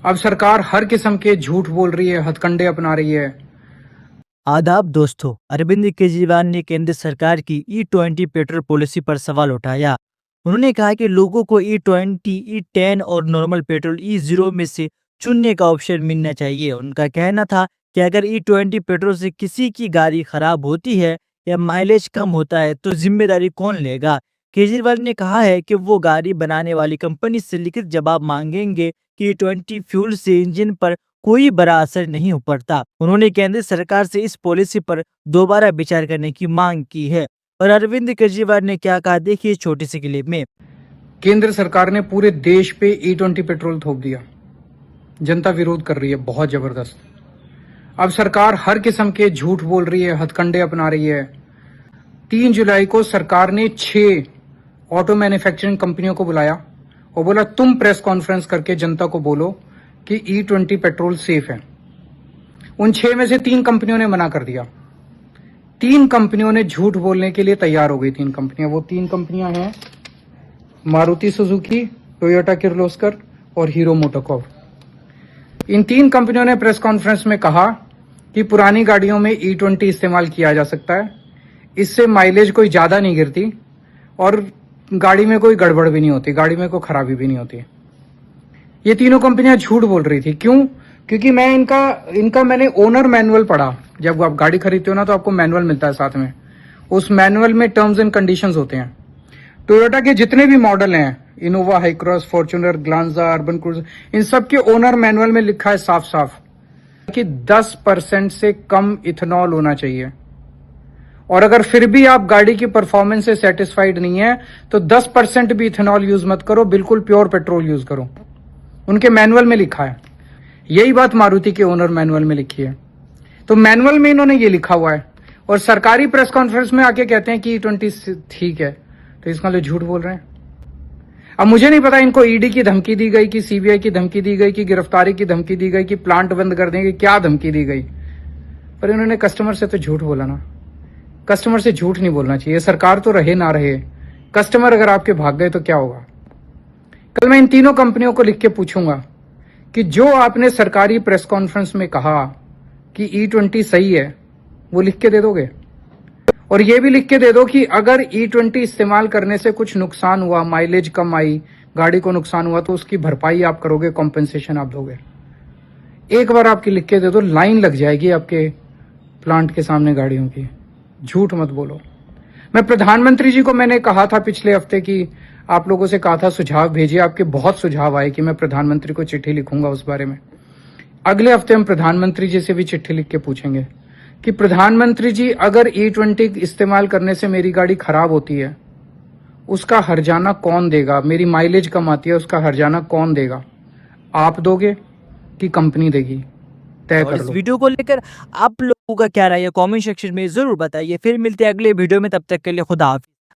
अब सरकार हर किस्म के झूठ बोल रही है, हथकंडे अपना रही है। आदाब दोस्तों, अरविंद केजरीवाल ने केंद्र सरकार की E20 पेट्रोल पॉलिसी पर सवाल उठाया। उन्होंने कहा कि लोगों को E20, E10 और नॉर्मल पेट्रोल E0 में से चुनने का ऑप्शन मिलना चाहिए। उनका कहना था कि अगर E20 पेट्रोल से किसी की गाड़ी खराब होती है या माइलेज कम होता है तो जिम्मेदारी कौन लेगा। केजरीवाल ने कहा है कि वो गाड़ी बनाने वाली कंपनी से लिखित जवाब मांगेंगे कि E20 फ्यूल से इंजन पर कोई बड़ा असर नहीं पड़ता। उन्होंने केंद्र सरकार से इस पॉलिसी पर दोबारा विचार करने की मांग की है। और अरविंद केजरीवाल ने क्या कहा, देखिए छोटे से क्लिप में। केंद्र सरकार ने पूरे देश पे E20 पेट्रोल थोप दिया। जनता विरोध कर रही है बहुत जबरदस्त। अब सरकार हर किस्म के झूठ बोल रही है, हथकंडे अपना रही है। 3 जुलाई को सरकार ने 6 ऑटो मैन्युफैक्चरिंग कंपनियों को बुलाया और बोला तुम प्रेस कॉन्फ्रेंस करके जनता को बोलो कि E20 पेट्रोल सेफ है। उन 6 में से 3 कंपनियों ने मना कर दिया। 3 कंपनियों ने झूठ बोलने के लिए तैयार हो गई। 3 कंपनियां, वो 3 कंपनियां हैं मारुति सुजुकी, टोयोटा किर्लोस्कर और हीरो मोटोकॉर्प। इन 3 कंपनियों ने प्रेस कॉन्फ्रेंस में कहा कि पुरानी गाड़ियों में E20 इस्तेमाल किया जा सकता है, इससे माइलेज कोई ज्यादा नहीं गिरती और गाड़ी में कोई गड़बड़ भी नहीं होती, गाड़ी में कोई खराबी भी नहीं होती। ये तीनों कंपनियां झूठ बोल रही थी। क्यों? क्योंकि मैं इनका मैंने ओनर मैनुअल पढ़ा। जब आप गाड़ी खरीदते हो ना तो आपको मैनुअल मिलता है साथ में। उस मैनुअल में टर्म्स एंड कंडीशंस होते हैं। टोयोटा के जितने भी मॉडल हैं, Innova, Hycross, Fortuner, Glanza, Urban Cruiser, इन सब के ओनर मैनुअल में लिखा है साफ साफ कि 10% से कम इथेनॉल होना चाहिए। और अगर फिर भी आप गाड़ी की परफॉर्मेंस से सेटिस्फाइड नहीं है तो 10% भी इथेनॉल यूज मत करो, बिल्कुल प्योर पेट्रोल यूज करो। उनके मैनुअल में लिखा है। यही बात मारुति के ओनर मैनुअल में लिखी है। तो मैनुअल में इन्होंने ये लिखा हुआ है और सरकारी प्रेस कॉन्फ्रेंस में आके कहते हैं कि E20 ठीक है, तो इसका लिए झूठ बोल रहे हैं। अब मुझे नहीं पता इनको ईडी की धमकी दी गई कि सीबीआई की धमकी दी गई कि गिरफ्तारी की धमकी दी गई कि प्लांट बंद कर देंगे, क्या धमकी दी गई, पर इन्होंने कस्टमर से तो झूठ बोला ना। कस्टमर से झूठ नहीं बोलना चाहिए। सरकार तो रहे ना रहे, कस्टमर अगर आपके भाग गए तो क्या होगा। कल मैं इन तीनों कंपनियों को लिख के पूछूंगा कि जो आपने सरकारी प्रेस कॉन्फ्रेंस में कहा कि E20 सही है, वो लिख के दे दोगे। और ये भी लिख के दे दो कि अगर E20 इस्तेमाल करने से कुछ नुकसान हुआ, माइलेज कम आई, गाड़ी को नुकसान हुआ, तो उसकी भरपाई आप करोगे, कॉम्पेंसेशन आप दोगे। एक बार आपकी लिख के दे दो, लाइन लग जाएगी आपके प्लांट के सामने गाड़ियों की। झूठ मत बोलो। मैं प्रधानमंत्री जी को मैंने कहा था पिछले हफ्ते कि आप लोगों से कहा था सुझाव भेजिए। आपके बहुत सुझाव आए कि मैं प्रधानमंत्री को चिट्ठी लिखूंगा उस बारे में। अगले हफ्ते हम प्रधानमंत्री जी से भी चिट्ठी लिख के पूछेंगे कि प्रधानमंत्री जी, अगर E20 इस्तेमाल करने से मेरी गाड़ी खराब होती है, उसका हर्जाना कौन देगा? मेरी माइलेज कम आती है, उसका हर्जाना कौन देगा? आप दोगे कि कंपनी देगी? तय और कर इस लो। वीडियो को लेकर आप लोगों का क्या राय है, कमेंट सेक्शन में जरूर बताइए। फिर मिलते हैं अगले वीडियो में, तब तक के लिए खुदा हाफिज।